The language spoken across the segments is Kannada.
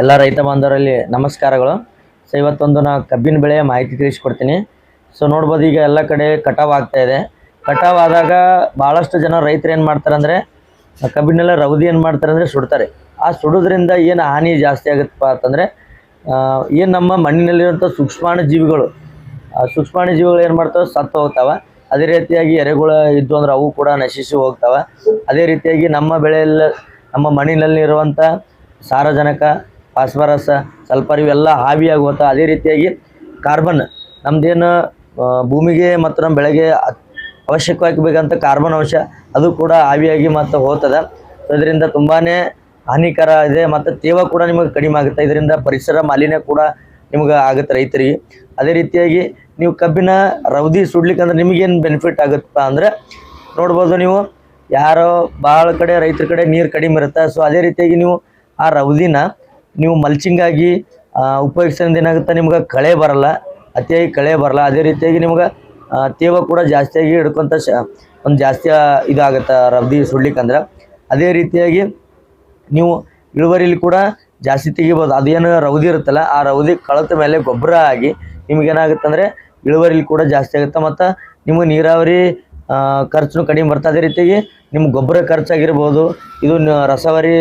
ಎಲ್ಲ ರೈತ ಬಾಂಧವರಲ್ಲಿ ನಮಸ್ಕಾರಗಳು. ಸೊ ಇವತ್ತೊಂದು ನಾ ಕಬ್ಬಿನ ಬೆಳೆಯ ಮಾಹಿತಿ ತಿಳಿಸ್ಕೊಡ್ತೀನಿ. ಸೊ ನೋಡ್ಬೋದು, ಈಗ ಎಲ್ಲ ಕಡೆ ಕಟಾವು ಆಗ್ತಾ ಇದೆ. ಕಟಾವು ಆದಾಗ ಭಾಳಷ್ಟು ಜನ ರೈತರು ಏನು ಮಾಡ್ತಾರೆ ಅಂದರೆ ಕಬ್ಬಿನೆಲ್ಲ ರವದಿ ಏನು ಮಾಡ್ತಾರೆ ಅಂದರೆ ಸುಡ್ತಾರೆ. ಆ ಸುಡೋದ್ರಿಂದ ಏನು ಹಾನಿ ಜಾಸ್ತಿ ಆಗುತ್ತಪ್ಪ ಅಂತಂದರೆ ಏನು ನಮ್ಮ ಮಣ್ಣಿನಲ್ಲಿರುವಂಥ ಸೂಕ್ಷ್ಮಾಣು ಜೀವಿಗಳು ಏನು ಮಾಡ್ತಾವೆ, ಸತ್ತು ಹೋಗ್ತಾವೆ. ಅದೇ ರೀತಿಯಾಗಿ ಎರೆಗಳು ಇದ್ದು ಅಂದ್ರೆ ಅವು ಕೂಡ ನಶಿಸಿ ಹೋಗ್ತಾವೆ. ಅದೇ ರೀತಿಯಾಗಿ ನಮ್ಮ ಬೆಳೆಯಲ್ಲ ನಮ್ಮ ಮಣ್ಣಿನಲ್ಲಿರುವಂಥ ಸಾರಜನಕ, ಫಾಸ್ಫರಸ್, ಸಲ್ಫರ್ ಇವೆಲ್ಲ ಹಾವಿಯಾಗಿ ಹೋಗ್ತಾವೆ. ಅದೇ ರೀತಿಯಾಗಿ ಕಾರ್ಬನ್, ನಮ್ಮದೇನು ಭೂಮಿಗೆ ಮತ್ತು ನಮ್ಮ ಬೆಳೆಗೆ ಅವಶ್ಯಕವಾಗಿ ಬೇಕಂತ ಕಾರ್ಬನ್ ಅಂಶ ಅದು ಕೂಡ ಹಾವಿಯಾಗಿ ಮತ್ತು ಹೋಗ್ತದೆ. ಇದರಿಂದ ತುಂಬಾ ಹಾನಿಕರ ಇದೆ. ಮತ್ತು ತೇವ ಕೂಡ ನಿಮಗೆ ಕಡಿಮೆ ಆಗುತ್ತೆ. ಇದರಿಂದ ಪರಿಸರ ಮಾಲಿನ್ಯ ಕೂಡ ನಿಮ್ಗೆ ಆಗುತ್ತೆ ರೈತರಿಗೆ. ಅದೇ ರೀತಿಯಾಗಿ ನೀವು ಕಬ್ಬಿನ ರವದಿ ಸುಡ್ಲಿಕ್ಕಂದ್ರೆ ನಿಮಗೇನು ಬೆನಿಫಿಟ್ ಆಗುತ್ತಪ್ಪ ಅಂದರೆ ನೋಡ್ಬೋದು, ನೀವು ಯಾರೋ ಭಾಳ ಕಡೆ ರೈತರ ಕಡೆ ನೀರು ಕಡಿಮೆ ಇರುತ್ತೆ. ಸೊ ಅದೇ ರೀತಿಯಾಗಿ ನೀವು ಆ ರವದಿನ ನೀವು ಮಲ್ಚಿಂಗಾಗಿ ಉಪಯೋಗಿಸೋದ್ರಿಂದ ಏನಾಗುತ್ತೆ, ನಿಮ್ಗೆ ಕಳೆ ಬರಲ್ಲ, ಅತಿಯಾಗಿ ಕಳೆ ಬರಲ್ಲ. ಅದೇ ರೀತಿಯಾಗಿ ನಿಮ್ಗೆ ತೇವ ಕೂಡ ಜಾಸ್ತಿಯಾಗಿ ಹಿಡ್ಕೊಂತ ಒಂದು ಜಾಸ್ತಿ ಇದಾಗುತ್ತೆ ರವದಿ ಸುಡ್ಲಿಕ್ಕಂದ್ರೆ. ಅದೇ ರೀತಿಯಾಗಿ ನೀವು ಇಳುವರಿಲಿ ಕೂಡ ಜಾಸ್ತಿ ತೆಗಿಬೋದು. ಅದೇನು ರವದಿ ಇರುತ್ತಲ್ಲ, ಆ ರವದಿ ಕಳೆದ ಮೇಲೆ ಗೊಬ್ಬರ ಆಗಿ ನಿಮಗೇನಾಗುತ್ತೆ ಅಂದರೆ ಇಳುವರಿಲಿ ಕೂಡ ಜಾಸ್ತಿ ಆಗುತ್ತೆ. ಮತ್ತು ನಿಮಗೆ ನೀರಾವರಿ ಖರ್ಚು ಕಡಿಮೆ ಬರ್ತದೆ. ಅದೇ ರೀತಿಯಾಗಿ ನಿಮ್ಮ ಗೊಬ್ಬರ ಖರ್ಚಾಗಿರ್ಬೋದು, ಇದು ರಸವರಿ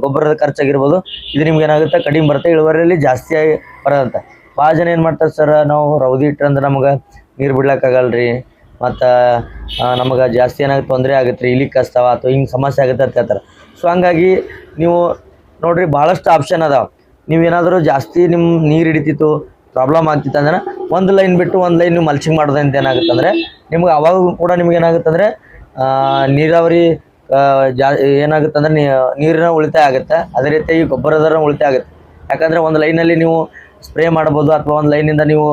ಗೊಬ್ಬರದ ಖರ್ಚಾಗಿರ್ಬೋದು, ಇದು ನಿಮ್ಗೆ ಏನಾಗುತ್ತೆ ಕಡಿಮೆ ಬರುತ್ತೆ, ಇಳುವರಿಯಲ್ಲಿ ಜಾಸ್ತಿಯಾಗಿ ಬರೋದಂತ. ಭಾಳ ಜನ ಏನು ಮಾಡ್ತಾರೆ, ಸರ್ ನಾವು ರವದಿ ಇಟ್ಟಂದ್ರೆ ನಮಗೆ ನೀರು ಬಿಡ್ಲಿಕ್ಕಾಗಲ್ಲ ರೀ, ಮತ್ತು ನಮಗೆ ಜಾಸ್ತಿ ಏನಾಗುತ್ತೆ ತೊಂದರೆ ಆಗುತ್ತೆ ರೀ, ಇಲಿಕ್ಕೆ ಕಸ್ತಾವ ಅಥವಾ ಹಿಂಗೆ ಸಮಸ್ಯೆ ಆಗುತ್ತೆ ಅಂತ ಹೇಳ್ತಾರೆ. ಸೊ ಹಂಗಾಗಿ ನೀವು ನೋಡಿರಿ, ಭಾಳಷ್ಟು ಆಪ್ಷನ್ ಅದಾವೆ. ನೀವೇನಾದರೂ ಜಾಸ್ತಿ ನಿಮ್ಮ ನೀರು ಹಿಡಿತಿತ್ತು, ಪ್ರಾಬ್ಲಮ್ ಆಗ್ತಿತ್ತು ಅಂದ್ರೆ ಒಂದು ಲೈನ್ ಬಿಟ್ಟು ಒಂದು ಲೈನ್ ನೀವು ಮಲ್ಚಿಂಗ್ ಮಾಡೋದ್ರಿಂದ ಏನಾಗುತ್ತೆ ಅಂದರೆ ನಿಮ್ಗೆ ಅವಾಗ ಕೂಡ ನಿಮ್ಗೆ ಏನಾಗುತ್ತೆ ಅಂದರೆ ನೀರಾವರಿ ಏನಾಗುತ್ತೆ ಅಂದರೆ ನೀರಿನ ಉಳಿತಾಯ ಆಗುತ್ತೆ. ಅದೇ ರೀತಿಯಾಗಿ ಗೊಬ್ಬರದ ಉಳಿತಾಯ ಆಗುತ್ತೆ. ಯಾಕಂದರೆ ಒಂದು ಲೈನಲ್ಲಿ ನೀವು ಸ್ಪ್ರೇ ಮಾಡ್ಬೋದು, ಅಥವಾ ಒಂದು ಲೈನಿಂದ ನೀವು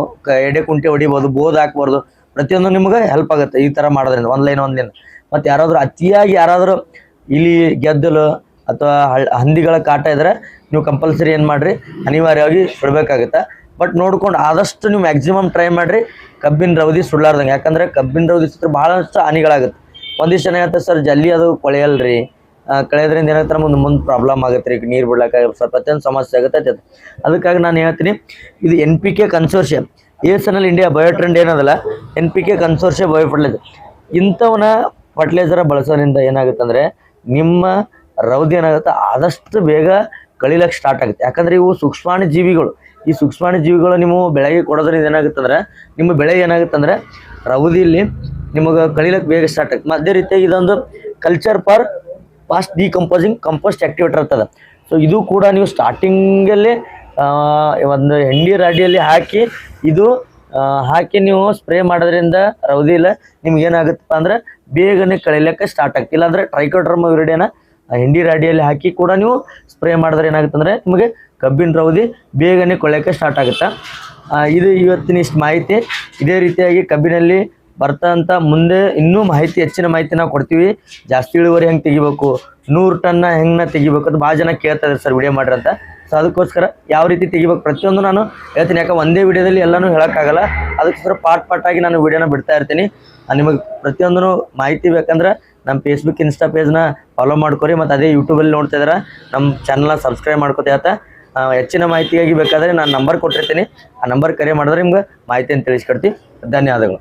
ಎಡೆ ಕುಂಟೆ ಹೊಡಿಬೋದು, ಬೋದ್ ಹಾಕ್ಬಾರ್ದು. ಪ್ರತಿಯೊಂದು ನಿಮ್ಗೆ ಹೆಲ್ಪ್ ಆಗುತ್ತೆ ಈ ಥರ ಮಾಡೋದ್ರಿಂದ, ಒಂದು ಲೈನ್. ಮತ್ತು ಯಾರಾದರೂ ಅತಿಯಾಗಿ ಯಾರಾದರೂ ಇಲಿ, ಗೆದ್ದಲು ಅಥವಾ ಹಂದಿಗಳ ಕಾಟ ಇದ್ದರೆ ನೀವು ಕಂಪಲ್ಸರಿ ಏನು ಮಾಡಿರಿ, ಅನಿವಾರ್ಯವಾಗಿ ಸುಡಬೇಕಾಗುತ್ತೆ. ಬಟ್ ನೋಡ್ಕೊಂಡು ಆದಷ್ಟು ನೀವು ಮ್ಯಾಕ್ಸಿಮಮ್ ಟ್ರೈ ಮಾಡಿರಿ ಕಬ್ಬಿನ ರವದಿ ಸುಡಲಾರ್ದಂಗೆ. ಯಾಕಂದರೆ ಕಬ್ಬಿನ ರವದಿ ಸುತ್ತರೆ ಭಾಳಷ್ಟು ಹಾನಿಗಳಾಗುತ್ತೆ. ಒಂದಿಷ್ಟು ಜನ ಹೇಳ್ತಾರೆ, ಸರ್ ಜಲ್ದಿ ಅದು ಕೊಳೆಯಲ್ರಿ, ಕಳೆಯೋದ್ರಿಂದ ಏನಾಗ್ತಾರೆ ಮುಂದೆ ಪ್ರಾಬ್ಲಮ್ ಆಗುತ್ತೆ ರೀ, ನೀರು ಬಿಡ್ಲಿಕ್ಕೆ ಸ್ವಲ್ಪ ಪ್ರತಿಯೊಂದು ಸಮಸ್ಯೆ ಆಗುತ್ತೆ ಅಂತ. ಅದಕ್ಕಾಗಿ ನಾನು ಹೇಳ್ತೀನಿ, ಇದು NPK ಕನ್ಸೋರ್ಷಿಯಂ, ASNL ಇಂಡಿಯಾ ಬಯೋಟ್ರೆಂಡ್ ಏನದಲ್ಲ, NPK ಕನ್ಸೋರ್ಷಿಯಂ ಬಯೋ ಫರ್ಟಿಲೈಸರ್, ಇಂಥವನ್ನ ಫರ್ಟಿಲೈಸರ ಬಳಸೋದ್ರಿಂದ ಏನಾಗುತ್ತೆ ಅಂದರೆ ನಿಮ್ಮ ರವದಿ ಏನಾಗುತ್ತೆ ಆದಷ್ಟು ಬೇಗ ಕಳಿಲಕ್ಕೆ ಸ್ಟಾರ್ಟ್ ಆಗುತ್ತೆ. ಯಾಕಂದರೆ ಇವು ಸೂಕ್ಷ್ಮಾಣು ಜೀವಿಗಳು. ಈ ಸೂಕ್ಷ್ಮಾಣು ಜೀವಿಗಳು ನೀವು ಬೆಳೆಗೆ ಕೊಡೋದ್ರಿಂದ ಏನಾಗುತ್ತೆ ಅಂದರೆ ನಿಮ್ಮ ಬೆಳೆ ಏನಾಗುತ್ತೆ ಅಂದರೆ ರವದಿಯಲ್ಲಿ ನಿಮಗೆ ಕಳಿಲಕ್ಕೆ ಬೇಗ ಸ್ಟಾರ್ಟ್ ಆಗುತ್ತೆ. ಅದೇ ರೀತಿಯಾಗಿ ಇದೊಂದು culture for fast decomposing compost activator ಇರ್ತದೆ. ಸೊ ಇದು ಕೂಡ ನೀವು ಸ್ಟಾರ್ಟಿಂಗಲ್ಲಿ ಒಂದು ಹೆಂಡಿ ರಾಡಿಯಲ್ಲಿ ಹಾಕಿ ನೀವು ಸ್ಪ್ರೇ ಮಾಡೋದ್ರಿಂದ ರವದಿಲ್ಲ ನಿಮ್ಗೇನಾಗುತ್ತಪ್ಪ ಅಂದರೆ ಬೇಗನೆ ಕಳಿಲಿಕ್ಕೆ ಸ್ಟಾರ್ಟ್ ಆಗ್ತಿಲ್ಲ. ಅಂದರೆ ಟ್ರೈಕೋಡರ್ಮಾ ವಿರಿಡಿನ ಹೆಂಡಿ ರಾಡಿಯಲ್ಲಿ ಹಾಕಿ ಕೂಡ ನೀವು ಸ್ಪ್ರೇ ಮಾಡಿದ್ರೆ ಏನಾಗುತ್ತೆ ಅಂದರೆ ನಿಮಗೆ ಕಬ್ಬಿನ ರವದಿ ಬೇಗನೆ ಕೊಳೆಯೋಕ್ಕೆ ಸ್ಟಾರ್ಟ್ ಆಗುತ್ತೆ. ಇದು ಇವತ್ತಿನ ಇಷ್ಟು ಮಾಹಿತಿ. ಇದೇ ರೀತಿಯಾಗಿ ಕಬ್ಬಿನಲ್ಲಿ ಬರ್ತಂಥ ಮುಂದೆ ಇನ್ನೂ ಹೆಚ್ಚಿನ ಮಾಹಿತಿ ನಾವು ಕೊಡ್ತೀವಿ. ಜಾಸ್ತಿ ಇಳುವರಿ ಹೆಂಗೆ ತೆಗಿಬೇಕು, 100 ಟನ್ನ ಹೆಂಗೆ ತೆಗಿಬೇಕು ಅಂತ ಭಾಳ ಜನ ಕೇಳ್ತಾ ಇದ್ದಾರೆ, ಸರ್ ವಿಡಿಯೋ ಮಾಡ್ರಿ ಅಂತ. ಸೊ ಅದಕ್ಕೋಸ್ಕರ ಯಾವ ರೀತಿ ತೆಗಿಬೇಕು ಪ್ರತಿಯೊಂದು ನಾನು ಹೇಳ್ತೀನಿ. ಯಾಕೆ ಒಂದೇ ವಿಡಿಯೋದಲ್ಲಿ ಎಲ್ಲನೂ ಹೇಳೋಕ್ಕಾಗಲ್ಲ. ಅದಕ್ಕೋಸ್ಕರ ಪಾರ್ಟ್ ಆಗಿ ನಾನು ವಿಡಿಯೋನ ಬಿಡ್ತಾ ಇರ್ತೀನಿ. ನಿಮಗೆ ಪ್ರತಿಯೊಂದೂ ಮಾಹಿತಿ ಬೇಕಂದ್ರೆ ನಮ್ಮ ಫೇಸ್ಬುಕ್, ಇನ್ಸ್ಟಾ ಪೇಜ್ನ ಫಾಲೋ ಮಾಡ್ಕೊರಿ. ಮತ್ತು ಅದೇ ಯೂಟ್ಯೂಬಲ್ಲಿ ನೋಡ್ತಾ ಇದ್ದಾರೆ ನಮ್ಮ ಚಾನಲ್ನ ಸಬ್ಸ್ಕ್ರೈಬ್ ಮಾಡ್ಕೊತ. ಹೆಚ್ಚಿನ ಮಾಹಿತಿಯಾಗಿ ಬೇಕಾದರೆ ನಾನು ನಂಬರ್ ಕೊಟ್ಟಿರ್ತೀನಿ, ಆ ನಂಬರ್ ಕರೆ ಮಾಡಿದ್ರೆ ನಿಮ್ಗೆ ಮಾಹಿತಿಯನ್ನು ತಿಳಿಸ್ಕೊಡ್ತೀನಿ. ಧನ್ಯವಾದಗಳು.